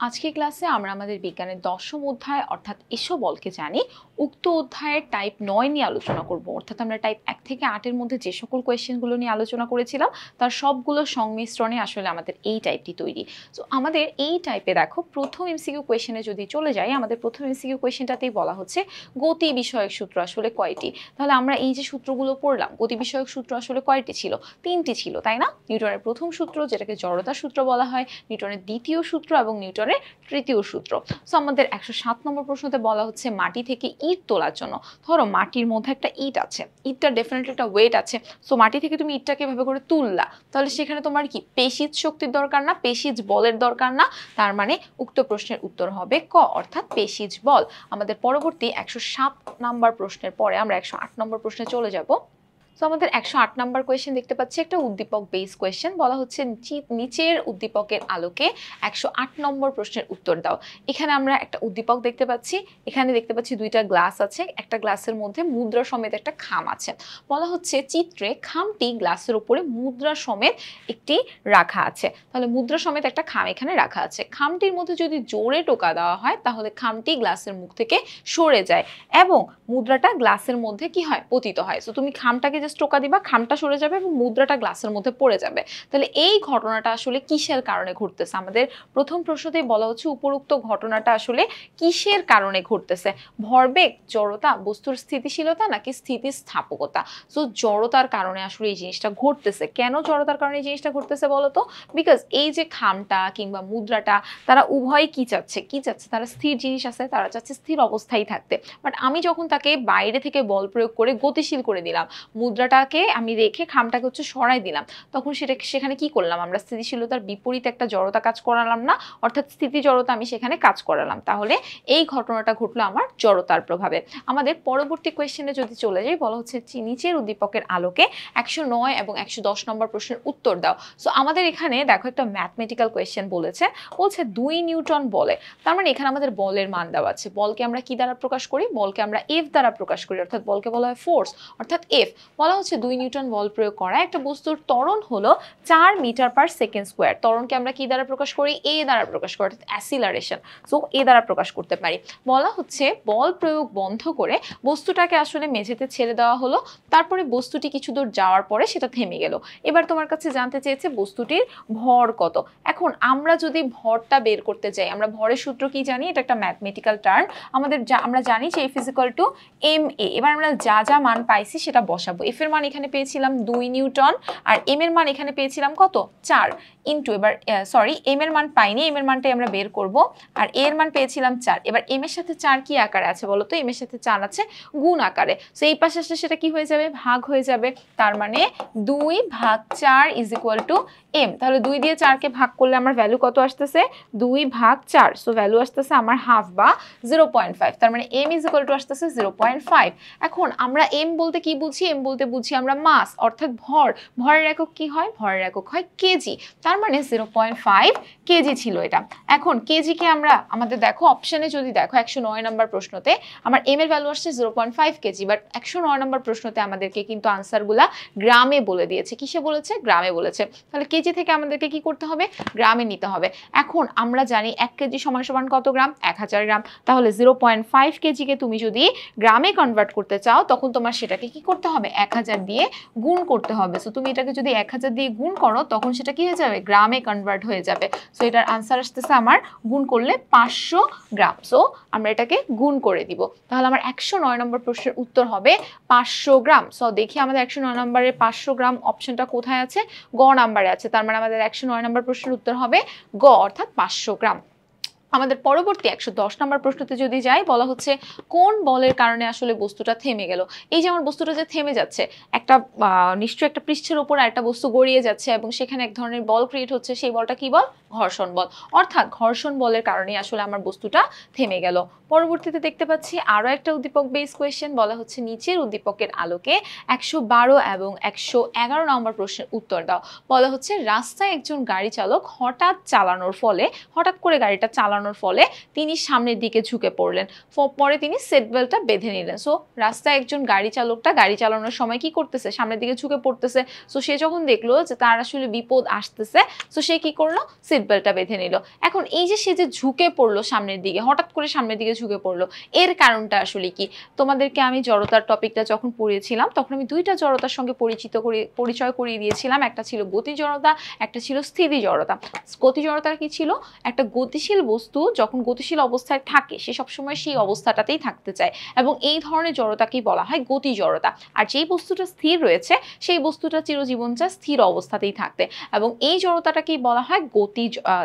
আজকের ক্লাসে আমরা আমাদের বিজ্ঞানের ১০ম অধ্যায় অর্থাৎ এসো বলকে জানি উক্ত অধ্যায়ের টাইপ ৯ নিয়ে আলোচনা করব। অর্থাৎ আমরা টাইপ ১ থেকে ৮ এর মধ্যে যে সকল কোয়েশ্চেনগুলো নিয়ে আলোচনা করেছিলাম তার সবগুলো সংমিশ্রণে আসলে আমাদের এই টাইপটি তৈরি। সো আমাদের এই টাইপে দেখো প্রথম এমসিকিউ কোয়েশ্চেনে যদি চলে যাই, আমাদের প্রথম এমসিকিউ কোয়েশ্চেনটাতেই বলা হচ্ছে গতি বিষয়ক সূত্র আসলে কয়টি। তাহলে আমরা এই যে সূত্রগুলো পড়লাম, গতি বিষয়ক সূত্র আসলে কয়টি ছিল? ৩টি ছিল, তাই না? নিউটনের প্রথম সূত্র যেটাকে জড়তার সূত্র বলা হয়, নিউটনের দ্বিতীয় সূত্র এবং নিউটনের তৃতীয় সূত্র। সো আমাদের ১০৭ নম্বর প্রশ্নতে বলা হচ্ছে মাটি থেকে ইট তোলার জন্য, ধরো মাটির মধ্যে একটা ইট আছে, ইটটার ডেফিনেটলি একটা ওয়েট আছে। সো মাটি থেকে তুমি ইটটাকে এভাবে করে তুললা, তাহলে সেখানে তোমার কি পেশিজ শক্তির দরকার না, পেশিজ বলের দরকার না? তার মানে উক্ত প্রশ্নের উত্তর হবে ক, অর্থাৎ পেশিজ বল। আমাদের পরবর্তী ১০৭ নাম্বার প্রশ্নের পরে আমরা ১০৮ নম্বর প্রশ্নে চলে যাব। সো আমাদের ১০৮ নাম্বার কোয়েশ্চেন দেখতে পাচ্ছি একটা উদ্দীপক বেস কোয়েশ্চেন। বলা হচ্ছে নিচের উদ্দীপকের আলোকে ১০৮ নম্বর প্রশ্নের উত্তর দাও। এখানে আমরা একটা উদ্দীপক দেখতে পাচ্ছি, এখানে দেখতে পাচ্ছি দুইটা গ্লাস আছে, একটা গ্লাসের মধ্যে মুদ্রা সমেত একটা খাম আছে। বলা হচ্ছে চিত্রে খামটি গ্লাসের উপরে মুদ্রা সমেত একটি রাখা আছে। তাহলে মুদ্রা সমেত একটা খাম এখানে রাখা আছে, খামটির মধ্যে যদি জোরে টোকা দেওয়া হয় তাহলে খামটি গ্লাসের মুখ থেকে সরে যায় এবং মুদ্রাটা গ্লাসের মধ্যে কি হয়, পতিত হয়। সো তুমি খামটাকে টোকা দিবা, খামটা সরে যাবে এবং মুদ্রাটা গ্লাসের মধ্যে পড়ে যাবে। তাহলে এই ঘটনাটা আসলে কিসের কারণে ঘটতেছে? আমাদের প্রথম প্রশ্নতেই বলা হচ্ছে উপরোক্ত ঘটনাটা আসলে কিসের কারণে ঘটতেছে? ভরবেগ, জড়তা, বস্তুর স্থিতিশীলতা নাকি স্থিতিস্থাপকতা? সো জড়তার কারণে আসলে এই জিনিসটা ঘটতেছে। কেন জড়তার কারণে এই জিনিসটা ঘটতেছে বলো তো? বিকজ এই যে খামটা কিংবা মুদ্রাটা তারা উভয় কি চাচ্ছে, তারা স্থির জিনিস আছে, তারা চাচ্ছে স্থির অবস্থায় থাকতে। বাট আমি যখন তাকে বাইরে থেকে বল প্রয়োগ করে গতিশীল করে দিলাম, মুদ্রাটাকে আমি রেখে খামটাকে সরাই দিলাম, তখন সেখানে কি করলাম? আমরা স্থিতিশীলতার বিপরীত একটা জড়তা কাজ করালাম না, অর্থাৎ স্থিতি জড়তা আমি সেখানে কাজ করালাম। তাহলে এই ঘটনাটা ঘটলো আমার জড়তার প্রভাবে। আমাদের পরবর্তী কোয়েশ্চেনে যদি চলে যাই, বলা হচ্ছে নিচের উদ্দীপকের আলোকে ১০৯ এবং ১১০ নম্বর প্রশ্নের উত্তর দাও। সো আমাদের এখানে দেখো একটা ম্যাথমেটিক্যাল কোয়েশ্চেন বলছে ২ নিউটন বলে। তার মানে এখানে আমাদের বলের মান দেওয়া আছে। বলকে আমরা কি দ্বারা প্রকাশ করি? বলকে আমরা এফ দ্বারা প্রকাশ করি, অর্থাৎ বলকে বলা হয় ফোর্স, অর্থাৎ এফ। বলা হচ্ছে ২ নিউটন বল প্রয়োগ করা একটা বস্তুর ত্বরণ হলো ৪ মিটার পার সেকেন্ড স্কোয়ার। ত্বরণকে আমরা কি দ্বারা প্রকাশ করি? এ দ্বারা প্রকাশ করি, অর্থাৎ অ্যাসিলারেশন। সো এ দ্বারা প্রকাশ করতে পারি। বলা হচ্ছে বল প্রয়োগ বন্ধ করে বস্তুটাকে আসলে মেঝেতে ছেড়ে দেওয়া হলো, তারপরে বস্তুটি কিছু দূর যাওয়ার পরে সেটা থেমে গেল। এবার তোমার কাছে জানতে চেয়েছে বস্তুটির ভর কত। এখন আমরা যদি ভরটা বের করতে যাই, আমরা ভরের সূত্র কি জানি? এটা একটা ম্যাথমেটিক্যাল টার্ম। আমরা জানি যে F is equal to M A. এবার আমরা যা যা মান পাইছি সেটা বসাবো। এফ এর মান এখানে পেয়েছিলাম ২ নিউটন, আর এম এর মান এখানে পেয়েছিলাম কত? ৪ ইনটু, এবার এম এর মান পাইনি, এম এর মানটাই আমরা বের করব। আর এ এর মান পেয়েছিলাম ৪। এবার এম এর সাথে ৪ কি আকারে আছে বলো তো? এম এর সাথে ৪ আছে গুণ আকারে। সো এই পাশে আসলে সেটা কি হয়ে যাবে? ভাগ হয়ে যাবে। তার মানে ২ ভাগ ৪ ইজ ইকুয়াল টু এম। তাহলে ২ দিয়ে ৪কে ভাগ করলে আমার ভ্যালু কত আসতেছে? ২ ভাগ ৪। সো ভ্যালু আসতেছে আমার হাফ বা 0.5। তার মানে এম ইজ ইকুয়াল টু আসতেছে 0.5। এখন আমরা এম বলতে কি বুঝি? এম বলতে বুঝি আমরা মাস, অর্থাৎ ভর। ভরের একক কি হয়? ভরের একক হয় কেজি। তার মানে 0.5 কেজি ছিল এটা। এখন কেজিকে আমরা আমাদের দেখো অপশনে যদি দেখো ১০৯ নম্বর প্রশ্নতে আমার এম এর ভ্যালু আসছে 0.5 কেজি, বাট ১০৯ নম্বর প্রশ্নতে আমাদেরকে কিন্তু আনসারগুলা গ্রামে বলে দিয়েছে। কিসে বলেছে? গ্রামে বলেছে। তাহলে কেজি থেকে আমাদেরকে কি করতে হবে? গ্রামে নিতে হবে। এখন আমরা জানি ১ কেজি সমান সমান কত গ্রাম? ১০০০ গ্রাম। তাহলে 0.5 কেজিকে তুমি যদি গ্রামে কনভার্ট করতে চাও তখন তোমার সেটাকে কি করতে হবে? ১০০০ দিয়ে গুণ করতে হবে। সো তুমি এটাকে যদি ১০০০ দিয়ে গুণ করো তখন সেটা কি হয়ে যাবে? গ্রামে কনভার্ট হয়ে যাবে। সো এটার আনসার আসতেছে আমার গুণ করলে ৫০০ গ্রাম। সো আমরা এটাকে গুণ করে দিব। তাহলে আমার ১০৯ নম্বর প্রশ্নের উত্তর হবে ৫০০ গ্রাম। সো দেখি আমাদের ১০৯ নম্বরে ৫০০ গ্রাম অপশনটা কোথায় আছে? গ নাম্বারে আছে। তার মানে আমাদের ১০৯ নম্বর প্রশ্নের উত্তর হবে গ, অর্থাৎ ৫০০ গ্রাম। আমাদের পরবর্তী ১১০ নম্বর প্রশ্নতে যদি যাই, বলা হচ্ছে কোন বলের কারণে আসলে বস্তুটা থেমে গেল। এই যে আমার বস্তুটা যে থেমে যাচ্ছে, একটা নিশ্চয়ই একটা পৃষ্ঠের উপর একটা বস্তু গড়িয়ে যাচ্ছে এবং সেখানে এক ধরনের বল ক্রিয়েট হচ্ছে, সেই বলটা কি বল? ঘর্ষণ বল। অর্থাৎ ঘর্ষণ বলের কারণে আসলে আমার বস্তুটা থেমে গেল। পরবর্তীতে দেখতে পাচ্ছি আরো একটা উদ্দীপক বেস কোয়েশ্চেন। বলা হচ্ছে নিচের উদ্দীপকের আলোকে ১১২ এবং ১১১ নম্বর প্রশ্নের উত্তর দাও। বলা হচ্ছে রাস্তায় একজন গাড়ি চালক হঠাৎ করে গাড়িটা চালানোর চালানোর ফলে তিনি সামনের দিকে ঝুঁকে পড়লেন, পরে তিনি সিট বেল্টটা বেঁধে নিলেন। সো রাস্তায় একজন গাড়ি চালকটা গাড়ি চালানোর সময় কি করতেছে, সামনের দিকে ঝুঁকে পড়তেছে। সো সে যখন দেখলো যে তার আসলে বিপদ আসতেছে, সো সে কি করলো, সিট বেল্টটা বেঁধে নিল। এখন এই যে সে যে ঝুঁকে পড়লো সামনের দিকে, হঠাৎ করে সামনের দিকে ঝুঁকে পড়লো, এর কারণটা আসলে কি? তোমাদেরকে আমি জড়তার টপিকটা যখন পড়িয়েছিলাম তখন আমি দুইটা জড়তার সঙ্গে পরিচয় করিয়ে দিয়েছিলাম। একটা ছিল গতি জড়তা, একটা ছিল স্থিতি জড়তা। গতি জড়তা কি ছিল? একটা গতিশীল বস্তু যখন গতিশীল অবস্থায় থাকে সে সবসময় সেই অবস্থাটাতেই থাকতে চায়, এবং এই ধরনের জড়তাকেই বলা হয় গতি জড়তা। আর যেই বস্তুটা স্থির রয়েছে সেই বস্তুটা চিরজীবন চায় স্থির অবস্থাতেই থাকতে, এবং এই জড়তাটাকেই বলা হয়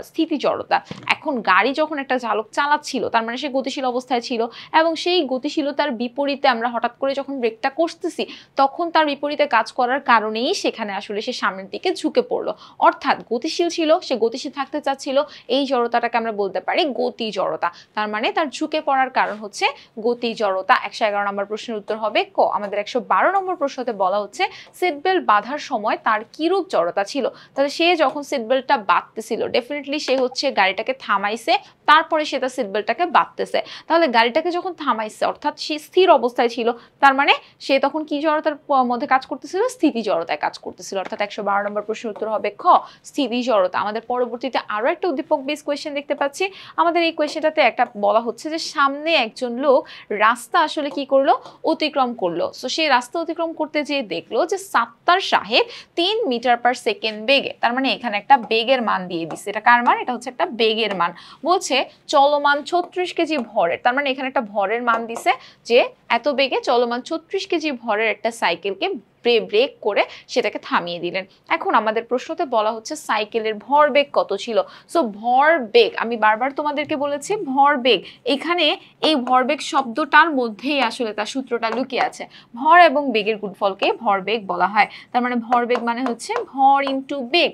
স্থিতি জড়তা। এখন গাড়ি যখন একটা চালক চালাচ্ছিল তার মানে সে গতিশীল অবস্থায় ছিল, এবং সেই গতিশীলতার বিপরীতে আমরা হঠাৎ করে যখন ব্রেকটা করতেছি তখন তার বিপরীতে কাজ করার কারণেই সেখানে আসলে সে সামনের দিকে ঝুঁকে পড়লো। অর্থাৎ গতিশীল ছিল, সে গতিশীল থাকতে চাচ্ছিল, এই জড়তাটাকে আমরা বলতে পারি গতি জড়তা। তার মানে তার ঝুঁকে পড়ার কারণ হচ্ছে গতি জড়তা। 111 নম্বর প্রশ্নের উত্তর হবে ক। আমাদের 112 নম্বর প্রশ্নতে বলা হচ্ছে সিট বেল্ট বাঁধার সময় তার কিরূপ জড়তা ছিল। তাহলে সে যখন সিট বেল্টটা বাঁধতেছিল ডেফিনেটলি সে হচ্ছে গাড়িটাকে থামাইছে, তারপরে সে তার সিট বেল্টটাকে বাঁধতেছে। তাহলে গাড়িটাকে যখন থামাইছে অর্থাৎ সে স্থির অবস্থায় ছিল, তার মানে সে তখন কি জড়তার মধ্যে কাজ করতেছিল, স্থিতি জড়তায় কাজ করতেছিল। অর্থাৎ 112 নম্বর প্রশ্নের উত্তর হবে খ, স্থিতি জড়তা। আমাদের পরবর্তীতে আরো একটা উদ্দীপক বেস কোয়েশ্চেন দেখতে পাচ্ছি। আমাদের এই কোয়েশ্চেনটাতে একটা বলা হচ্ছে যে সামনে একজন লোক রাস্তা আসলে কি করলো, অতিক্রম করলো। সো সেই রাস্তা অতিক্রম করতে যেয়ে দেখলো যে সাত্তার সাহেব 3 মিটার পার সেকেন্ড বেগে, তার মানে এখানে একটা বেগের মান দিয়ে দিচ্ছে। এটা কার মান? এটা হচ্ছে একটা বেগের মান। বলছে চলমান 36 কেজি ভরের, তার মানে এখানে একটা ভরের মান দিছে যে এত বেগে চলমান 36 কেজি ভরের একটা সাইকেলকে ব্রেক করে সেটাকে থামিয়ে দিলেন। এখন আমাদের প্রশ্নতে বলা হচ্ছে সাইকেলের ভরবেগ কত ছিল। সো ভরবেগ, আমি বারবার তোমাদেরকে বলেছি ভরবেগ, এখানে এই ভরবেগ শব্দটার মধ্যেই আসলে তার সূত্রটা লুকিয়ে আছে। ভর এবং বেগের গুণফলকে ভরবেগ বলা হয়। তার মানে ভরবেগ মানে হচ্ছে ভর ইনটু বেগ।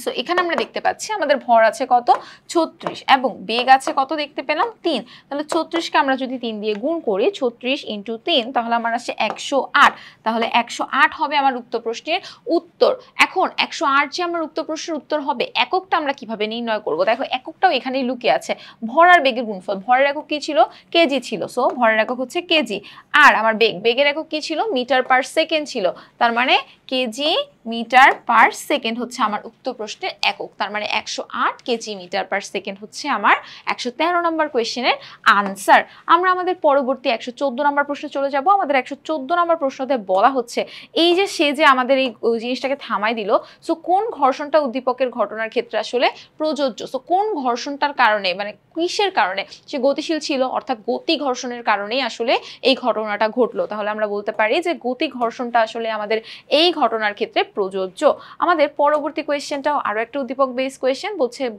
সো এখানে আমরা দেখতে পাচ্ছি আমাদের ভর আছে কত, 36, এবং বেগ আছে কত দেখতে পেলাম, 3। তাহলে 36কে আমরা যদি 3 দিয়ে গুণ করি, 36 ইন্টু 3, তাহলে আমার আসছে 108। তাহলে 108 হবে আমার উক্ত প্রশ্নের উত্তর। এখন 108 যে আমার উক্ত প্রশ্নের উত্তর হবে, এককটা আমরা কিভাবে নির্ণয় করব? দেখো এককটাও এখানেই লুকিয়ে আছে। ভর আর বেগের গুণফল, ভরের একক কি ছিল, কেজি ছিল। সো ভরের একক হচ্ছে কেজি। আর আমার বেগের একক কি ছিল, মিটার পার সেকেন্ড ছিল। তার মানে কেজি মিটার পার সেকেন্ড হচ্ছে আমার উক্ত প্রশ্নের একক। তার মানে 108 কেজি মিটার পার সেকেন্ড হচ্ছে আমার 113 নম্বর কোয়েশ্চেনের আনসার। আমরা আমাদের পরবর্তী 114 নম্বর প্রশ্নে চলে যাব। আমাদের 114 নম্বর প্রশ্নতে বলা হচ্ছে এই যে সে যে আমাদের এই জিনিসটাকে থামাই দিল, সো কোন ঘর্ষণটা উদ্দীপকের ঘটনার ক্ষেত্রে আসলে প্রযোজ্য। সো কোন ঘর্ষণটার কারণে, মানে কিসের কারণে সে গতিশীল ছিল, অর্থাৎ গতি ঘর্ষণের কারণেই আসলে এই ঘটনাটা ঘটলো। তাহলে আমরা বলতে পারি যে গতি ঘর্ষণটা আসলে আমাদের এই ঘটনার ক্ষেত্রে প্রযোজ্য। আমাদের পরবর্তী কোয়েশ্চেনটাও আরো একটা উদ্দীপক বেস কোয়েশ্চেন।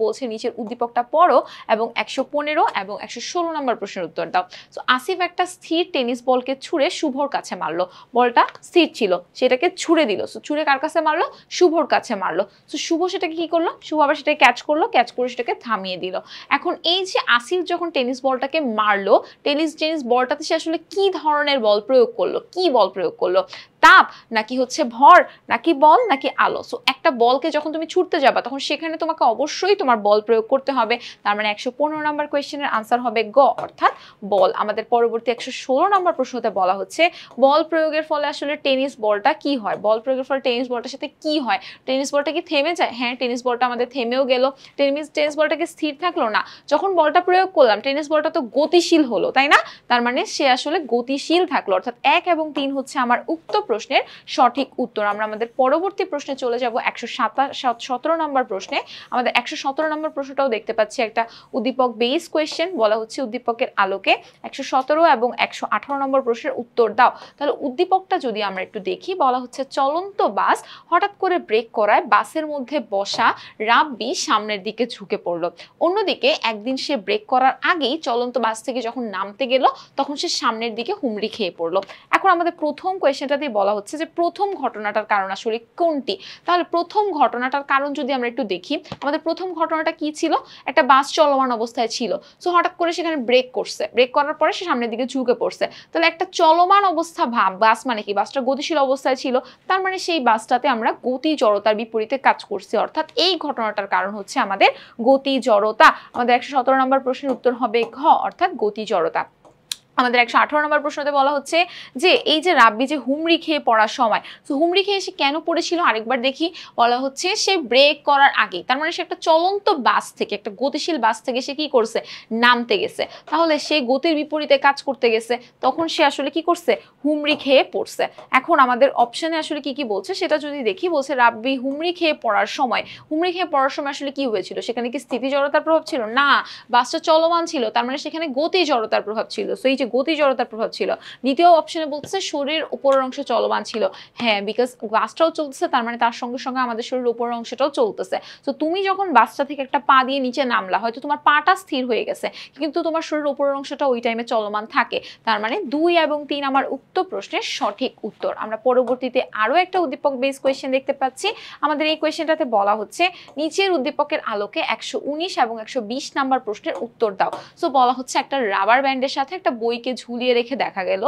বলছে নিচের উদ্দীপকটা পড়ো এবং 115 এবং 116 নম্বর প্রশ্নের উত্তর দাও। সো আসিফ একটা স্থির টেনিস বলকে ছুঁড়ে শুভর কাছে মারলো। বলটা স্থির ছিল, সেটাকে ছুঁড়ে দিল। সো ছুঁড়ে কার কাছে মারলো, শুভর কাছে মারলো। সো শুভ সেটাকে কি করলো, শুভ আবার সেটাকে ক্যাচ করলো, ক্যাচ করে সেটাকে থামিয়ে দিল। এখন এই যে আসিফ যখন টেনিস বলটাকে মারলো, টেনিস বলটাতে সে আসলে কি ধরনের বল প্রয়োগ করলো, কি বল প্রয়োগ করলো, তাপ নাকি হচ্ছে ভর নাকি বল নাকি আলো। সো একটা বলকে যখন তুমি ছুটতে যাবা তখন সেখানে তোমাকে অবশ্যই তোমার বল প্রয়োগ করতে হবে। তার মানে 115 নম্বর কোয়েশ্চেনের আনসার হবে গ, অর্থাৎ বল। আমাদের পরবর্তী 116 নম্বর প্রশ্নতে বলা হচ্ছে বল প্রয়োগের ফলে আসলে টেনিস বলটা কি হয়, বল প্রয়োগের ফলে টেনিস বলটার সাথে কি হয়। টেনিস বলটা কি থেমে যায়? হ্যাঁ, টেনিস বলটা আমাদের থেমেও গেল। টেনিস বলটাকে স্থির থাকলো না, যখন বলটা প্রয়োগ করলাম টেনিস বলটা তো গতিশীল হলো, তাই না? তার মানে সে আসলে গতিশীল থাকলো। অর্থাৎ 1 এবং 3 হচ্ছে আমার উক্ত প্রশ্নের সঠিক উত্তর। আমরা আমাদের পরবর্তী প্রশ্নে চলে যাব 117 নম্বর প্রশ্নে। আমাদের 117 নম্বর প্রশ্নটাও দেখতে পাচ্ছি একটা উদ্দীপক বেস কোয়েশ্চেন। বলা হচ্ছে উদ্দীপকের আলোকে 117 এবং 118 নম্বর প্রশ্নের উত্তর দাও। তাহলে উদ্দীপকটা যদি আমরা একটু দেখি, বলা হচ্ছে চলন্ত বাস হঠাৎ করে ব্রেক করায় বাসের মধ্যে বসা রাব্বি সামনের দিকে ঝুঁকে পড়লো। অন্যদিকে একদিন সে ব্রেক করার আগেই চলন্ত বাস থেকে যখন নামতে গেল তখন সে সামনের দিকে হুমড়ি খেয়ে পড়লো। এখন আমাদের প্রথম কোয়েশ্চেনটাতেই বলা হচ্ছে যে প্রথম ঘটনাটার কারণ আসলে কোনটি। তাহলে প্রথম ঘটনাটার কারণ যদি আমরা একটু দেখি, আমাদের প্রথম ঘটনাটা কি ছিল, একটা বাস চলমান অবস্থায় ছিল, সো হঠাৎ করে সেখানে ব্রেক করছে, ব্রেক করার পরে সে সামনের দিকে ঝুঁকে পড়ছে। তাহলে একটা চলমান অবস্থা বাস মানে কি, বাসটা গতিশীল অবস্থায় ছিল, তার মানে সেই বাসটাতে আমরা গতি জড়তার বিপরীতে কাজ করছি, অর্থাৎ এই ঘটনাটার কারণ হচ্ছে আমাদের গতি জড়তা। আমাদের 117 নম্বর প্রশ্নের উত্তর হবে ঘ, অর্থাৎ গতি জড়তা। আমাদের 118 নম্বর প্রশ্নতে বলা হচ্ছে যে এই যে রাব্বি যে হুমড়ি খেয়ে পড়ার সময়, তো হুমড়ি খেয়ে সে কেন পড়েছিল আরেকবার দেখি। বলা হচ্ছে সে ব্রেক করার আগে, তার মানে সে একটা চলন্ত বাস থেকে, একটা গতিশীল বাস থেকে সে কি করছে, নামতে গেছে। তাহলে সে গতির বিপরীতে কাজ করতে গেছে, তখন সে আসলে কি করছে, হুমড়ি খেয়ে পড়ছে। এখন আমাদের অপশনে আসলে কি কি বলছে সেটা যদি দেখি, বলছে রাব্বি হুমড়ি খেয়ে পড়ার সময়, হুমড়ি খেয়ে পড়ার সময় আসলে কি হয়েছিল, সেখানে কি স্থিতি জড়তার প্রভাব ছিল, না, বাসটা চলমান ছিল, তার মানে সেখানে গতি জড়তার প্রভাব ছিল, সো এই যে গতি জড়তার প্রভাব ছিল। দ্বিতীয় অপশনে বলছে শরীর উপরের অংশ চলমান ছিল, হ্যাঁ, বিকজ বাসটাও চলতেছে, তার মানে তার সঙ্গে সঙ্গে আমাদের শরীরের উপরের অংশটাও চলতেছে। তো তুমি যখন বাসটা থেকে একটা পা দিয়ে নিচে নামলা, হয়তো তোমার পাটা স্থির হয়ে গেছে, কিন্তু তোমার শরীরের উপরের অংশটা ওই টাইমে চলমান থাকে, তার মানে 2 এবং 3 আমার উক্ত প্রশ্নের সঠিক উত্তর। আমরা পরবর্তীতে আরো একটা উদ্দীপক বেস কোয়েশ্চেন দেখতে পাচ্ছি। আমাদের এই কোয়েশ্চেনটাতে বলা হচ্ছে নিচের উদ্দীপকের আলোকে 119 এবং 120 নাম্বার প্রশ্নের উত্তর দাও। সো বলা হচ্ছে একটা রাবার ব্যান্ডের সাথে একটা বইকে ঝুলিয়ে রেখে দেখা গেল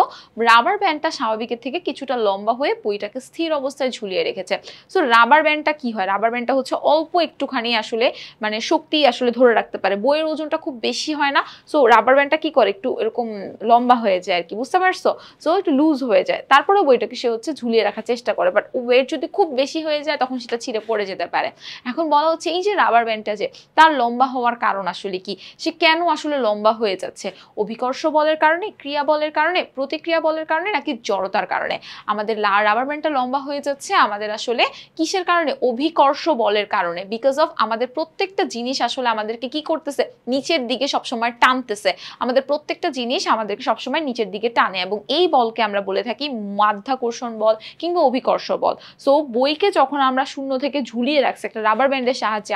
রাবার ব্যান্ডটা স্বাভাবিকের থেকে কিছুটা লম্বা হয়ে বইটাকে স্থির অবস্থায় ঝুলিয়ে রেখেছে। সো রাবার ব্যান্ডটা কি হয়, রাবার ব্যান্ডটা হচ্ছে অল্প একটুখানি আসলে মানে শক্তি আসলে ধরে রাখতে পারে, বইয়ের ওজনটা খুব বেশি হয় না, সো রাবার ব্যান্ডটা কি করে, একটু এরকম লম্বা হয়ে যায় আর কি, বুঝতে পারছো, সো একটু লুজ হয়ে যায়, তারপরে বইটাকে সে হচ্ছে ঝুলিয়ে রাখার চেষ্টা করে, বাট ওয়েট যদি খুব বেশি হয়ে যায় তখন সেটা ছিঁড়ে পড়ে যেতে পারে। এখন বলা হচ্ছে এই যে রাবার ব্যান্ডটা যে তার লম্বা হওয়ার কারণ আসলে কি, সে কেন আসলে লম্বা হয়ে যাচ্ছে, অভিকর্ষ বলের কারণে, ক্রিয়া বলের কারণে, প্রতিক্রিয়া বলের কারণে, নাকি জড়তার কারণে। আমাদের রাবার ব্যান্ডটা লম্বা হয়ে যাচ্ছে আমাদের আসলে কিসের কারণে, অভিকর্ষ বলের কারণে, বিকজ অফ আমাদের প্রত্যেকটা জিনিস আসলে আমাদেরকে কি করতেছে, নিচের দিকে সবসময় টানতেছে, আমাদের প্রত্যেকটা জিনিস আমাদেরকে সবসময় নিচের দিকে টানে, এবং এই বলকে আমরা বলে থাকি মাধ্যাকর্ষণ বল কিংবা অভিকর্ষ বল। সো বইকে যখন আমরা শূন্য থেকে ঝুলিয়ে রাখছি একটা রাবার ব্যান্ডের সাহায্যে,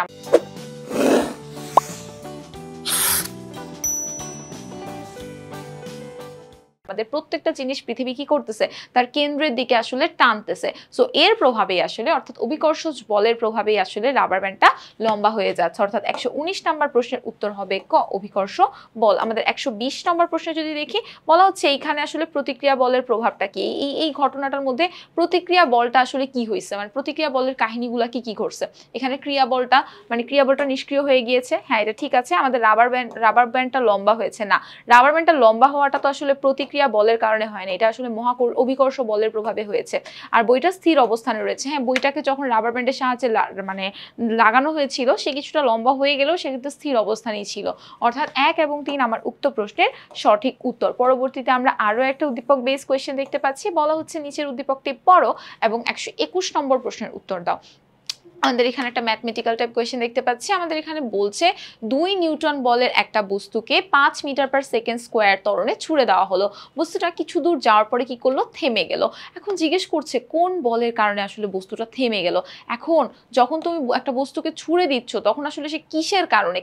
আমাদের প্রত্যেকটা জিনিস পৃথিবী কি করতেছে, তার কেন্দ্রের দিকে আসলে টানতেছে। সো এর প্রভাবেই আসলে, অর্থাৎ অভিকর্ষ বলের প্রভাবেই আসলে রাবার ব্যান্ডটা লম্বা হয়ে যাচ্ছে, অর্থাৎ 119 নম্বর প্রশ্নের উত্তর হবে ক, অভিকর্ষ বল। আমাদের 120 নম্বর প্রশ্নে যদি দেখি, বলা হচ্ছে এইখানে আসলে প্রতিক্রিয়া বলের প্রভাবটা কি, এই ঘটনাটার মধ্যে প্রতিক্রিয়া বলটা আসলে কি হয়েছে, মানে প্রতিক্রিয়া বলের কাহিনীগুলা কি কি ঘটছে। এখানে ক্রিয়া বলটা নিষ্ক্রিয় হয়ে গিয়েছে, হ্যাঁ এটা ঠিক আছে। আমাদের রাবার ব্যান্ডটা লম্বা হয়েছে, না, রাবার ব্যান্ডটা লম্বা হওয়াটা তো আসলে প্রতিক্রিয়া বলের কারণে হয় না, এটা আসলে অভিকর্ষ বলের প্রভাবে হয়েছে। আর বইটা স্থির অবস্থানে রয়েছে, হ্যাঁ বইটাকে যখন রাবার ব্যান্ডের সাহায্যে মানে লাগানো হয়েছিল সে কিছুটা লম্বা হয়ে গেলেও সে কিন্তু স্থির অবস্থানেই ছিল, অর্থাৎ 1 এবং 3 আমার উক্ত প্রশ্নের সঠিক উত্তর। পরবর্তীতে আমরা আরো একটা উদ্দীপক বেস কোয়েশ্চেন দেখতে পাচ্ছি। বলা হচ্ছে নিচের উদ্দীপকটি পড়ো এবং 121 নম্বর প্রশ্নের উত্তর দাও। আমাদের এখানে একটা ম্যাথমেটিক্যাল টাইপ কোয়েশ্চেন দেখতে পাচ্ছি। আমাদের এখানে বলছে 2 নিউটন বলের একটা বস্তুকে 5 মিটার পার সেকেন্ড স্কোয়ার ত্বরণে ছুড়ে দেওয়া হলো, বস্তুটা কিছু দূর যাওয়ার পরে কি করলো, থেমে গেল। এখন জিজ্ঞেস করছে কোন বলের কারণে আসলে বস্তুটা থেমে গেল। এখন যখন তুমি একটা বস্তুকে ছুড়ে দিচ্ছ তখন আসলে সে কিসের কারণে,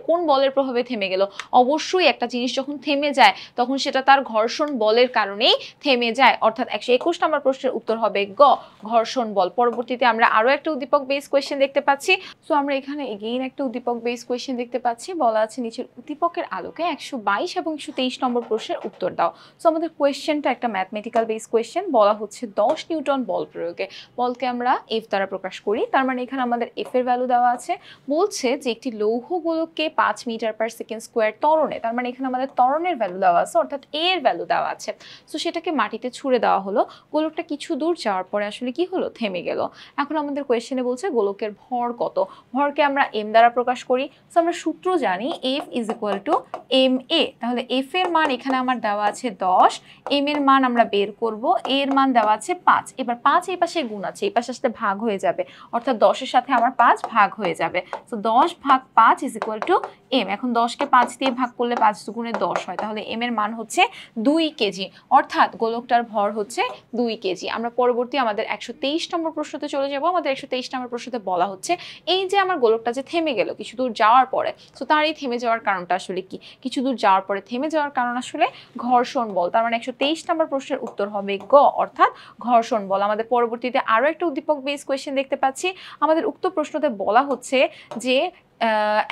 কোন বলের প্রভাবে থেমে গেল। অবশ্যই একটা জিনিস যখন থেমে যায় তখন সেটা তার ঘর্ষণ বলের কারণেই থেমে যায়, অর্থাৎ 121 নম্বর প্রশ্নের উত্তর হবে গ, ঘর্ষণ বল। পরবর্তীতে আমরা আরো একটা উদ্দীপক বেস কোয়েশ্চেন দেখতে পাচ্ছি। সো আমরা এখানে এগেইন একটা উদ্দীপক বেস কোয়েশ্চেন দেখতে পাচ্ছি। বলা আছে নিচের উদ্দীপকের আলোকে 122 এবং 123 নম্বর প্রশ্নের উত্তর দাও। সো আমাদের কোয়েশ্চেনটা একটা ম্যাথমেটিক্যাল বেস কোয়েশ্চেন। বলা হচ্ছে 10 নিউটন বল প্রয়োগে, বলকে আমরা এফ দ্বারা প্রকাশ করি, তার মানে এখানে আমাদের এফ এর ভ্যালু দেওয়া আছে। বলছে যে একটি লৌহ গোলককে 5 মিটার পার সেকেন্ড স্কোয়ার ত্বরণে, তার মানে এখানে আমাদের ত্বরণের ভ্যালু দেওয়া আছে, অর্থাৎ এ এর ভ্যালু দেওয়া আছে। সো সেটাকে মাটিতে ছুড়ে দেওয়া হলো, গোলকটা কিছু দূর যাওয়ার পরে আসলে কি হলো, থেমে গেল। এখন আমাদের কোয়েশ্চেনে বলছে গোলকের ভর কত, ভরকে আমরা এম দ্বারা প্রকাশ করি। সো আমরা সূত্র জানি F is equal to M A, তাহলে এফ এর মান এখানে আমার দেওয়া আছে 10, এম এর মান আমরা বের করব, এর মান দেওয়া আছে 5। এবার 5 এই পাশে গুণ আছে, এই পাশে আসলে ভাগ হয়ে যাবে, অর্থাৎ 10 এর সাথে আমার 5 ভাগ হয়ে যাবে। সো 10 ভাগ 5 ইজ ইকুয়াল টু এম। এখন 10 কে 5 দিয়ে ভাগ করলে 5 দুগুণে 10 হয়, তাহলে এম এর মান হচ্ছে 2 কেজি, অর্থাৎ গোলকটার ভর হচ্ছে 2 কেজি। আমরা পরবর্তী আমাদের 123 নম্বর প্রশ্নতে চলে যাব। আমাদের 123 নম্বর প্রশ্নতে বলা হচ্ছে এই যে আমার গোলকটা যে থেমে গেল কিছু দূর যাওয়ার পরে, সো তার এই থেমে যাওয়ার কারণটা আসলে কি? কিছু দূর যাওয়ার পরে থেমে যাওয়ার কারণ আসলে ঘর্ষণ বল। তার মানে 123 নম্বর প্রশ্নের উত্তর হবে গ, অর্থাৎ ঘর্ষণ বল। আমাদের পরবর্তীতে আরো একটা উদ্দীপক বেস কোয়েশ্চেন দেখতে পাচ্ছি। আমাদের উক্ত প্রশ্নতে বলা হচ্ছে যে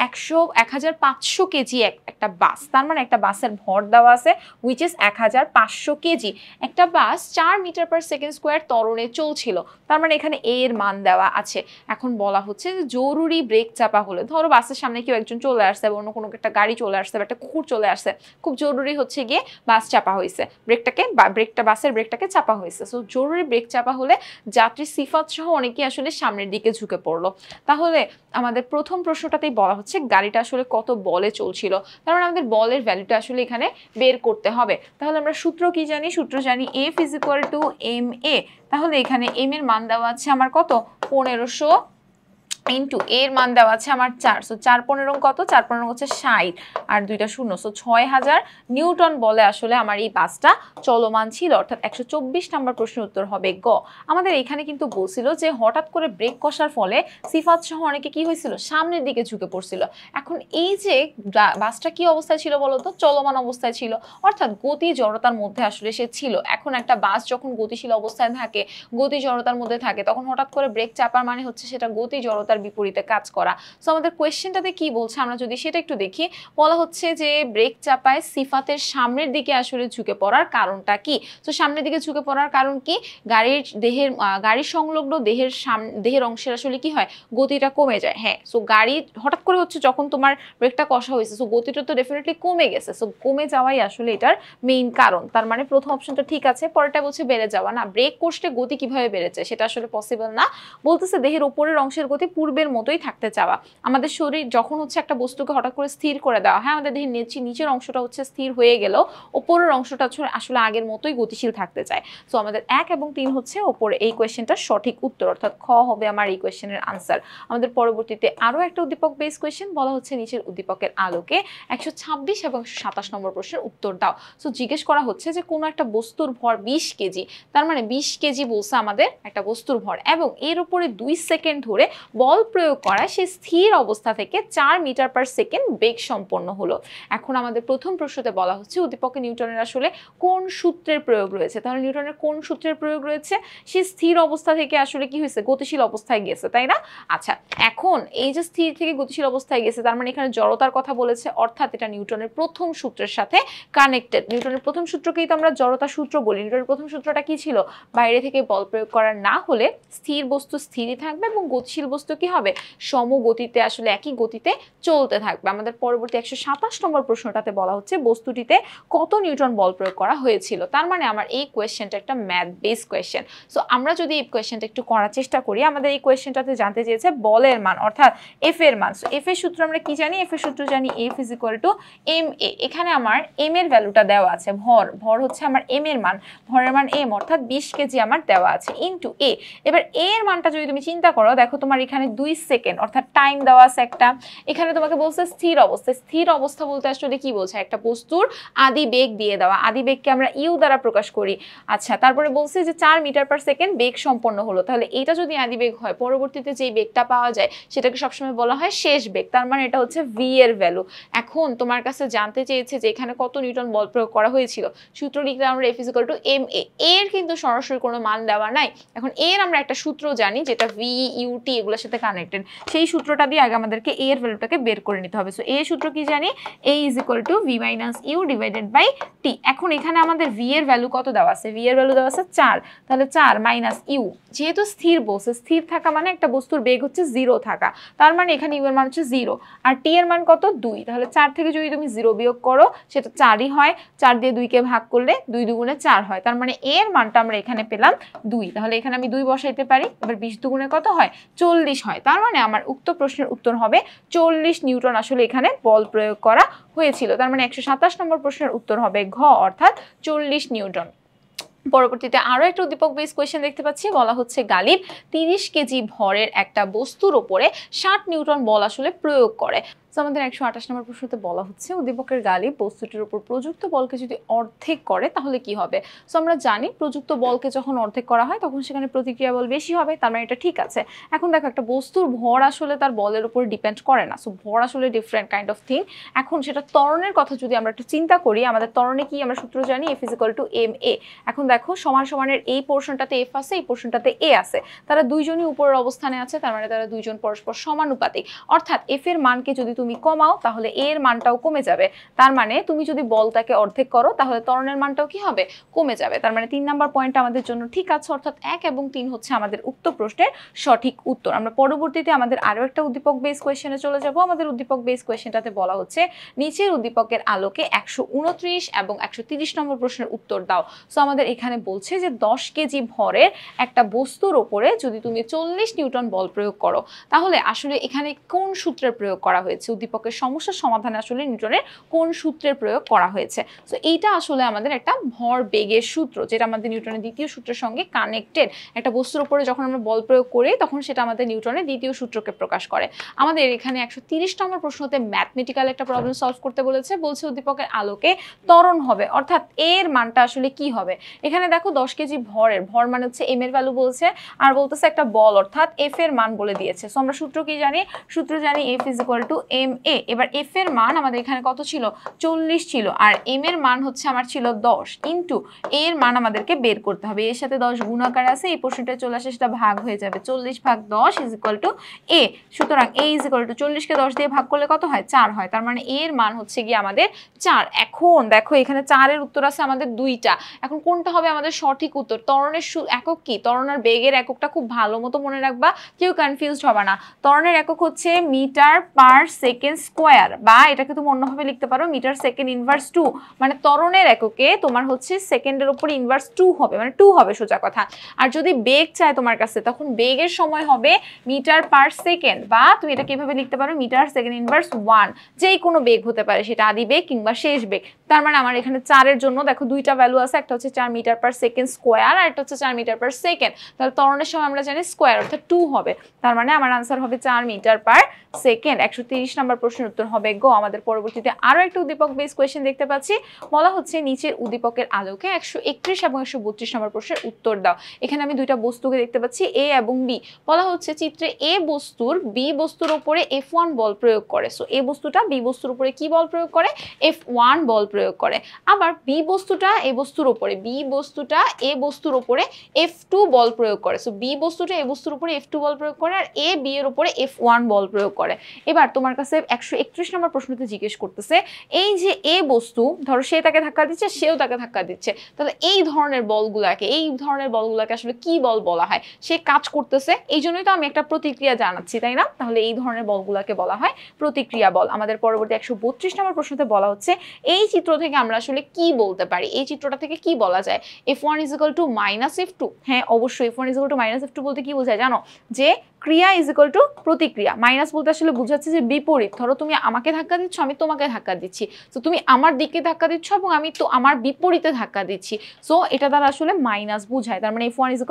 1500 কেজি একটা বাস, তার মানে একটা বাসের ভর দেওয়া আছে হুইচ ইজ 1500 কেজি। একটা বাস 4 মিটার পার সেকেন্ড স্কোয়ার ত্বরণে চলছিল, তার মানে এখানে এ এর মান দেওয়া আছে। এখন বলা হচ্ছে যে জরুরি ব্রেক চাপা হলে, ধরো বাসের সামনে কেউ একজন চলে আসছে বা অন্য কোনো একটা গাড়ি চলে আসছে বা একটা কুকুর চলে আসছে, খুব জরুরি হচ্ছে গিয়ে বাস চাপা হয়েছে, বাসের ব্রেকটাকে চাপা হয়েছে। সো জরুরি ব্রেক চাপা হলে যাত্রী সিফাত সহ অনেকেই আসলে সামনের দিকে ঝুঁকে পড়লো। তাহলে আমাদের প্রথম প্রশ্নটাতেই বলা হচ্ছে গাড়িটা আসলে কত বলে চলছিল, তার মানে আমাদের বলের ভ্যালুটা আসলে এখানে বের করতে হবে। তাহলে আমরা সূত্র কি জানি? সূত্র জানি F = ma। তাহলে এখানে m এর মান দেওয়া আছে আমার কত? 1500 ইন্টু এর মান দেওয়া আছে আমার 4। সো 4 15 কত? 4 15 হচ্ছে 60 আর দুইটা শূন্য, সো 6000 নিউটন বলে আসলে আমার এই বাসটা চলমান ছিল, অর্থাৎ 124 নম্বর প্রশ্নের উত্তর হবে গ। আমাদের এখানে কিন্তু বলছিল যে হঠাৎ করে ব্রেক কষার ফলে সিফাত সহ অনেকে কি হয়েছিল? সামনের দিকে ঝুঁকে পড়ছিল। এখন এই যে বাসটা কি অবস্থায় ছিল বলতো? চলমান অবস্থায় ছিল, অর্থাৎ গতি জড়তার মধ্যে আসলে সে ছিল। এখন একটা বাস যখন গতিশীল অবস্থায় থাকে, গতি জড়তার মধ্যে থাকে, তখন হঠাৎ করে ব্রেক চাপার মানে হচ্ছে সেটা গতি জড়তার বিপরীতে কাজ করা। সো আমাদের কোয়েশ্চেনটাতে কি বলছে আমরা যদি সেটা একটু দেখি, বলা হচ্ছে যে ব্রেক চাপায় সিফাতের সামনের দিকে আসলে ঝুঁকে পড়ার কারণটা কি? সো সামনের দিকে ঝুঁকে পড়ার কারণ কি? গাড়ির সংলগ্ন দেহের অংশের আসলে কি হয়? গতিটা কমে যায়। হ্যাঁ, সো গাড়ি হঠাৎ করে হচ্ছে যখন তোমার ব্রেকটা কষা হয়েছে, সো গতিটা তো ডেফিনেটলি কমে গেছে। সো কমে যাওয়াই আসলে এটার মেইন কারণ। তার মানে প্রথম অপশনটা ঠিক আছে, পরেরটা বলছে বেড়ে যাওয়া। না, ব্রেক কষলে গতি কিভাবে বেড়েছে সেটা আসলে পসিবল না। বলতেছে দেহের উপরের অংশের গতি পূর্বের মতোই থাকতে চাওয়া। আমাদের শরীর যখন হচ্ছে একটা বস্তুকে হঠাৎ করে স্থির করে দেওয়া, হ্যাঁ আমাদের দেহের নিচের অংশটা হচ্ছে স্থির হয়ে গেলেও উপরের অংশটা আসলে আগের মতোই গতিশীল থাকতে চায়। সো আমাদের 1 এবং 3 হচ্ছে উপরে এই কোয়েশ্চেনটার সঠিক উত্তর, অর্থাৎ খ হবে আমার এই কোয়েশ্চেনের আনসার। আমাদের পরবর্তীতে আরো একটা উদ্দীপক বেস কোয়েশ্চেন, বলা হচ্ছে নিচের উদ্দীপকের আলোকে 126 এবং 127 নম্বর প্রশ্নের উত্তর দাও। সো জিজ্ঞেস করা হচ্ছে যে কোনো একটা বস্তুর ভর 20 কেজি, তার মানে 20 কেজি বলছে আমাদের একটা বস্তুর ভর, এবং এর উপরে 2 সেকেন্ড ধরে বল প্রয়োগ করায় সে স্থির অবস্থা থেকে 4 মিটার পার সেকেন্ড বেগ সম্পন্ন হলো। এখন আমাদের প্রথম প্রশ্নতে বলা হচ্ছে উদ্দীপকে নিউটনের আসলে কোন সূত্রের প্রয়োগ রয়েছে। তাহলে নিউটনের কোন সূত্রের প্রয়োগ রয়েছে? সে স্থির অবস্থা থেকে আসলে কি হয়েছে? গতিশীল অবস্থায় গেছে, তাই না? আচ্ছা, এখন এই যে স্থির থেকে গতিশীল অবস্থায় গেছে, তার মানে এখানে জড়তার কথা বলেছে, অর্থাৎ এটা নিউটনের প্রথম সূত্রের সাথে কানেক্টেড। নিউটনের প্রথম সূত্রকেই তো আমরা জড়তা সূত্র বলি। নিউটনের প্রথম সূত্রটা কি ছিল? বাইরে থেকে বল প্রয়োগ করা না হলে স্থির বস্তু স্থিরই থাকবে এবং গতিশীল বস্তু কি হবে? সমগতিতে আসলে একই গতিতে চলতে থাকবে। আমাদের পরবর্তী 127 নম্বর প্রশ্নটাতে বলা হচ্ছে বস্তুটিতে কত নিউটন বল প্রয়োগ করা হয়েছিল। তার মানে আমার এই কোয়েশ্চেনটা একটা ম্যাথ বেস কোয়েশ্চেন। সো আমরা যদি এই কোয়েশ্চেনটা একটু করার চেষ্টা করি, আমাদের এই কোয়েশ্চেনটাতে জানতে চেয়েছে বলের মান, অর্থাৎ এফ এর মান। সো এফ এর সূত্র আমরা কি জানি? এফ এর সূত্র জানি F = ma। এখানে আমার m এর ভ্যালুটা দেওয়া আছে, ভর হচ্ছে আমার m এর মান, ভরের মান m, অর্থাৎ 20 কেজি আমার দেওয়া আছে, ইনটু a। এবার a এর মানটা যদি তুমি চিন্তা করো, দেখো তোমার এখানে 2 সেকেন্ড অর্থাৎ টাইম দেওয়া আছে একটা। এখানে তোমাকে বলছে স্থির অবস্থা। স্থির অবস্থা বলতে আসলে কি বলছে? একটা বস্তুর আদি বেগ দিয়ে দেওয়া। আদি বেগকে আমরা ইউ দ্বারা প্রকাশ করি। আচ্ছা, তারপরে বলছে যে 4 মিটার পার সেকেন্ড বেগ সম্পন্ন হলো। তাহলে এটা যদি আদি বেগ হয়, পরবর্তীতে যেই বেগটা পাওয়া যায় সেটাকে সবসময় বলা হয় শেষ বেগ। তার মানে এটা হচ্ছে v এর ভ্যালু। এখন তোমার কাছে জানতে চেয়েছে যে এখানে কত নিউটন বল প্রয়োগ করা হয়েছিল। সূত্র লিখলে আমরা F = ma। এর কিন্তু সরাসরি কোনো মান দেওয়া নাই। এখন এর আমরা একটা সূত্র জানি যেটা v, u, t এগুলোর সাথে কানেক্টেড। সেই সূত্রটা দিয়ে আগে আমাদেরকে a এর ভ্যালুটাকে বের করে নিতে হবে। সো a সূত্র কি জানি? a = v - u / t। এখন এখানে আমাদের v এর ভ্যালু কত দেওয়া আছে? v এর ভ্যালু দেওয়া আছে 4। তাহলে 4 - u, যেহেতু স্থির বস্তু, স্থির থাকা মানে একটা বস্তুর বেগ হচ্ছে 0 থাকা, তার মানে এখানে u এর মান হচ্ছে 0 আর t এর মান কত? 2। তাহলে 4 থেকে যদি তুমি 0 বিয়োগ করো সেটা 4ই হয়। 4 দিয়ে 2 কে ভাগ করলে 2 2 4 হয়। তার মানে এর মানটা আমরা এখানে পেলাম 2। তাহলে এখানে আমি 2 বসাইতে পারি। এবার 20 2 কত হয়? 40 হয়। তার মানে আমার উক্ত প্রশ্নের উত্তর হবে 40 নিউটন আসলে এখানে বল প্রয়োগ করা হয়েছিল। তার মানে 127 নম্বর প্রশ্নের উত্তর হবে ঘ, অর্থাৎ 40 নিউটন। পরবর্তীতে আরো একটা উদ্দীপক বেস কোয়েশ্চেন দেখতে পাচ্ছি, বলা হচ্ছে গালিব 30 কেজি ভরের একটা বস্তুর উপরে 60 নিউটন বল আসলে প্রয়োগ করে। তো আমাদের 128 নম্বর প্রশ্নতে বলা হচ্ছে উদ্দীপকের গালি বস্তুটির উপর প্রযুক্ত বলকে যদি অর্ধেক করে তাহলে কি হবে। সো আমরা জানি প্রযুক্ত বলকে যখন অর্ধেক করা হয় তখন সেখানে প্রতিক্রিয়া বল বেশি হবে, তার মানে এটা ঠিক আছে। এখন দেখো একটা বস্তুর ভর আসলে তার বলের উপর ডিপেন্ড করে না, সো ভর আসলে ডিফারেন্ট কাইন্ড অফ থিং। এখন সেটা ত্বরণের কথা যদি আমরা একটু চিন্তা করি, আমাদের ত্বরণে কি আমরা সূত্র জানি F = ma। এখন দেখো সমান সমানের এই পোর্শনটাতে F আছে, এই পোর্শনটাতে a আছে, তারা দুইজনই উপরের অবস্থানে আছে, তার মানে তারা দুইজন পরস্পর সমানুপাতিক। অর্থাৎ F এর মানকে যদি তুমি কমাও তাহলে a এর মানটাও কমে যাবে, তার মানে তুমি যদি বলটাকে অর্ধেক করো তাহলে ত্বরণের মানটাও কি হবে, কমে যাবে। তার মানে 3 নাম্বার পয়েন্টটা আমাদের জন্য ঠিক আছে, অর্থাৎ 1 এবং 3 হচ্ছে আমাদের উক্ত প্রশ্নের সঠিক উত্তর। আমরা পরবর্তীতে আমাদের আরো একটা উদ্দীপক বেস কোয়েশ্চেনে চলে যাব। আমাদের উদ্দীপক বেস কোয়েশ্চেনটাতে বলা হচ্ছে নিচের উদ্দীপকের আলোকে 129 এবং 130 নম্বর প্রশ্নের উত্তর দাও। সো আমাদের এখানে বলছে যে 10 কেজি ভরের একটা বস্তুর উপরে যদি তুমি 40 নিউটন বল প্রয়োগ করো তাহলে আসলে এখানে কোন সূত্রের প্রয়োগ করা হয়েছে, উদ্দীপকের সমস্যার সমাধানে আসলে নিউটনের কোন সূত্রের প্রয়োগ করা হয়েছে। সো এইটা আসলে আমাদের একটা ভর বেগের সূত্র, যেটা আমাদের নিউটনের দ্বিতীয় সূত্রের সঙ্গে কানেক্টেড। একটা বস্তুর উপরে যখন আমরা বল প্রয়োগ করি তখন সেটা আমাদের নিউটনের দ্বিতীয় সূত্রকে প্রকাশ করে। আমাদের এখানে 130 নম্বর প্রশ্নতে ম্যাথমেটিক্যাল একটা প্রবলেম সলভ করতে বলেছে, বলছে উদ্দীপকের আলোকে ত্বরণ হবে, অর্থাৎ এর মানটা আসলে কি হবে। এখানে দেখো 10 কেজি ভরের, ভর মানে হচ্ছে m এর ভ্যালু বলছে, আর বলতেছে একটা বল অর্থাৎ f এর মান বলে দিয়েছে। সো আমরা সূত্র কি জানি, সূত্র জানি F = ma। এবার f এর মান আমাদের এখানে কত ছিল, 40 ছিল, আর m এর মান হচ্ছে আমার ছিল 10 ইনটু a এর মান আমাদেরকে বের করতে হবে। এর সাথে 10 গুণ আকারে আছে, এই পোর্শনটা চলে আসে, সেটা ভাগ হয়ে যাবে, 40/10 = a। সুতরাং a = 40 কে 10 দিয়ে ভাগ করলে কত হয়, 4 হয়, তার মানে a এর মান হচ্ছে গিয়ে আমাদের 4। এখন দেখো এখানে 4 এর উত্তর আছে আমাদের দুইটা, এখন কোনটা হবে আমাদের সঠিক উত্তর। ত্বরণের একক কি, ত্বরণের বেগের এককটা খুব ভালো মতো মনে রাখবা, কেউ কনফিউজড হবে না। ত্বরণের একক হচ্ছে মিটার/সেকেন্ড স্কয়ার, বা এটাকে তুমি অন্যভাবে লিখতে পারো মিটার/সেকেন্ড-ইনভার্স 2, মানে ত্বরণের এককে তোমার হচ্ছে সেকেন্ডের উপর ইনভার্স 2 হবে, মানে 2 হবে সোজা কথা। আর যদি বেগ চায় তোমার কাছে তখন বেগের সময় হবে মিটার/সেকেন্ড, বা তুমি এটা কিভাবে লিখতে পারো মিটার/সেকেন্ড-ইনভার্স 1, যেই কোনো বেগ হতে পারে, সেটা আদি বেগ কিংবা শেষ বেগ। তার মানে আমার এখানে 4 এর জন্য দেখো দুইটা ভ্যালু আছে, একটা হচ্ছে 4 মিটার/সেকেন্ড স্কয়ার আর একটা হচ্ছে 4 মিটার/সেকেন্ড। তাহলে ত্বরণের সময় আমরা জানি স্কয়ার অর্থাৎ 2 হবে, তার মানে আমার আনসার হবে 4 মিটার/সেকেন্ড। 130 নম্বর প্রশ্নের উত্তর হবে গ। আমাদের পরবর্তীতে আরো একটা উদ্দীপক বেস কোয়েশ্চেন দেখতে পাচ্ছি, বলা হচ্ছে নিচের উদ্দীপকের আলোকে 131 এবং 132 নম্বর প্রশ্নের উত্তর দাও। এখানে আমি দুইটা বস্তুকে দেখতে পাচ্ছি, এ এবং বি। বলা হচ্ছে চিত্রে এ বস্তুর বি বস্তুর উপরে F1 বল প্রয়োগ করে। সো এ বস্তুটা বি বস্তুর উপরে কি বল প্রয়োগ করে, F1 বল প্রয়োগ করে। আবার বি বস্তুটা এ বস্তুর উপরে, বি বস্তুটা এ বস্তুর উপরে F2 বল প্রয়োগ করে। সো বি বস্তুটা এ বস্তুর উপরে F2 বল প্রয়োগ করে, আর এ বি এর উপরে F1 বল প্রয়োগ করে। এবার তোমার কাছে 131 নম্বর প্রশ্নতে জিজ্ঞেস করতেছে, এই যে এ বস্তু, ধরো সে তাকে ধাক্কা দিচ্ছে, সেও তাকে ধাক্কা দিচ্ছে, তাহলে এই ধরনের বলগুলাকে আসলে কি বল বলা হয়। সে কাজ করতেছে, এই জন্যই তো আমি একটা প্রতিক্রিয়া জানাচ্ছি, তাই না? তাহলে এই ধরনের বলগুলাকে বলা হয় প্রতিক্রিয়া বল। আমাদের পরবর্তী 132 নম্বর প্রশ্নতে বলা হচ্ছে এই চিত্র থেকে আমরা আসলে কি বলতে পারি, এই চিত্রটা থেকে কি বলা যায়। F1 = -F2, হ্যাঁ অবশ্যই F1 = -F2 বলতে কি বোঝায় জানো, যে ক্রিয়া = প্রতিক্রিয়া। মাইনাস বলতে আসলে বোঝাচ্ছে যে বিপরীত। ধরো তুমি আমাকে ধাক্কা দিচ্ছ, আমি তোমাকে ধাক্কা দিচ্ছি, তো তুমি আমার দিকে ধাক্কা দিচ্ছ এবং আমি তো আমার বিপরীতে ধাক্কা দিচ্ছি, সো এটা দ্বারা আসলে মাইনাস বোঝায়। তার মানে F1 =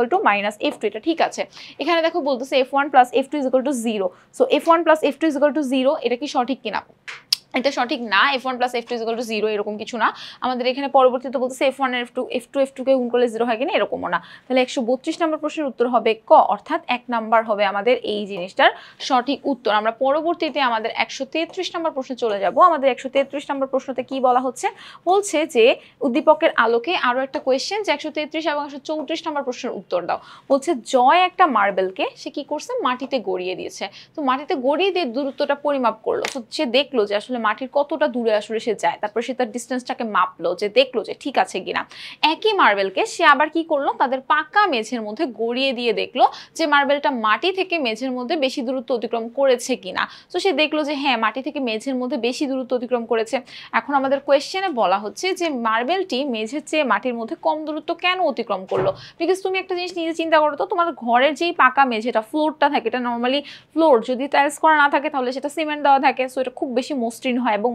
-F2, এটা ঠিক আছে। এখানে দেখো বলতেছে F1 + F2 = 0। So F1 + F2 = 0, এটা কি সঠিক কিনা? এটা সঠিক না। F1 + F2 = 0 এরকম কিছু না। আমাদের এখানে পরবর্তীতে বলতেছে F1 আর F2 কে গুণ করলে 0 হয় কিনা, এরকমও না। তাহলে 132 নম্বর প্রশ্নের উত্তর হবে ক, অর্থাৎ 1 নাম্বার হবে আমাদের এই জিনিসটার সঠিক উত্তর। আমরা পরবর্তীতে আমাদের 133 নম্বর প্রশ্নে চলে যাব। আমাদের 133 নম্বর প্রশ্নতে কি বলা হচ্ছে, বলছে যে উদ্দীপকের আলোকে আরো একটা কোয়েশ্চেন, যে 133 এবং 134 নম্বর প্রশ্নের উত্তর দাও। বলছে জয় একটা মার্বেলকে সে কি করছে, মাটিতে গড়িয়ে দিয়েছে। তো মাটিতে গড়িয়ে দিয়ে দূরত্বটা পরিমাপ করলো, তো সে দেখলো যে আসলে মাটির কতটা দূরে আসলে সে যায়, তারপর সে তার ডিস্টেন্সটাকে মাপলো, যে দেখলো যে ঠিক আছে কিনা। একই মার্বেলকে সে আবার কি করলো, তাদের পাকা মেঝের মধ্যে গড়িয়ে দিয়ে দেখলো যে মার্বেলটা মাটি থেকে মেঝের মধ্যে বেশি দূরত্ব অতিক্রম করেছে কিনা। তো সে দেখলো যে হ্যাঁ মাটি থেকে মেঝের মধ্যে বেশি দূরত্ব অতিক্রম করেছে। এখন আমাদের কোয়েশ্চেনে বলা হচ্ছে যে মার্বেলটি মেঝের চেয়ে মাটির মধ্যে কম দূরত্ব কেন অতিক্রম করলো। বিকজ তুমি একটা জিনিস নিজে চিন্তা করো তো, তোমার ঘরের যেই পাকা মেঝেটা, ফ্লোরটা থাকে, এটা নর্মালি ফ্লোর যদি টাইলস করা না থাকে তাহলে সেটা সিমেন্ট দেওয়া থাকে, সো এটা খুব বেশি মসৃণ মসৃণ হয় এবং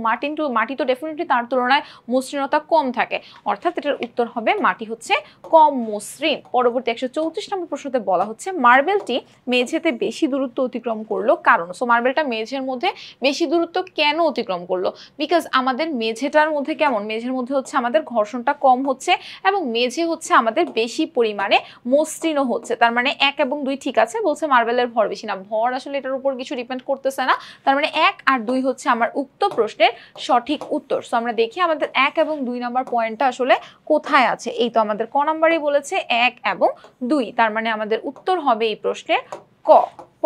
মাটি তো ডেফিনেটলি তার তুলনায় মসৃণতা কম থাকে, অর্থাৎ এটার উত্তর হবে মাটি হচ্ছে কম মসৃণ। পরবর্তী 134 নম্বর প্রশ্নতে বলা হচ্ছে মার্বেলটি মেঝেতে বেশি দূরত্ব অতিক্রম করলো কারণ। সো মার্বেলটা মেঝের মধ্যে বেশি দূরত্ব কেন অতিক্রম করলো? বিকজ আমাদের মেঝেটার মধ্যে কেমন, মেঝের মধ্যে হচ্ছে আমাদের ঘর্ষণটা কম হচ্ছে এবং মেঝে হচ্ছে আমাদের বেশি পরিমাণে মসৃণও হচ্ছে। তার মানে 1 এবং 2 ঠিক আছে, বলছে মার্বেলের ভর বেশি না, ভর আসলে এটার উপর কিছু ডিপেন্ড করতেছে না। তার মানে 1 আর 2 হচ্ছে আমার উক্ত প্রশ্নের সঠিক উত্তর। সো আমরা দেখি আমাদের 1 এবং 2 নাম্বার পয়েন্টটা আসলে কোথায় আছে। এই তো আমাদের ক নাম্বারই বলেছে 1 এবং 2, তার মানে আমাদের উত্তর হবে এই প্রশ্নের ক।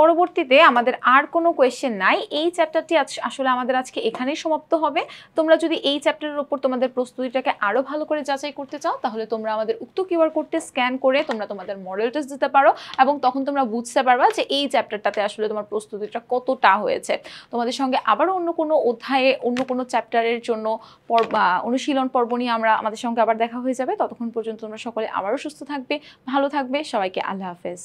পরবর্তীতে আমাদের আর কোনো কোয়েশ্চেন নাই। এই চ্যাপ্টারটি আসলে আমাদের আজকে এখানেই সমাপ্ত হবে। তোমরা যদি এই চ্যাপ্টারের উপর তোমাদের প্রস্তুতিটাকে আরো ভালো করে যাচাই করতে চাও তাহলে তোমরা আমাদের উক্ত কিউআর কোডটি স্ক্যান করে তোমরা তোমাদের মডেল টেস্ট দিতে পারো এবং তখন তোমরা বুঝতে পারবা যে এই চ্যাপ্টারটাতে আসলে তোমার প্রস্তুতিটা কতটা হয়েছে। তোমাদের সঙ্গে আবারও অন্য কোনো অধ্যায়ে অন্য কোনো চ্যাপ্টারের জন্য অনুশীলন পর্ব নিয়ে আমাদের সঙ্গে আবার দেখা হয়ে যাবে। ততক্ষণ পর্যন্ত তোমরা সকলে আবারও সুস্থ থাকবে, ভালো থাকবে। সবাইকে আল্লাহ হাফেজ।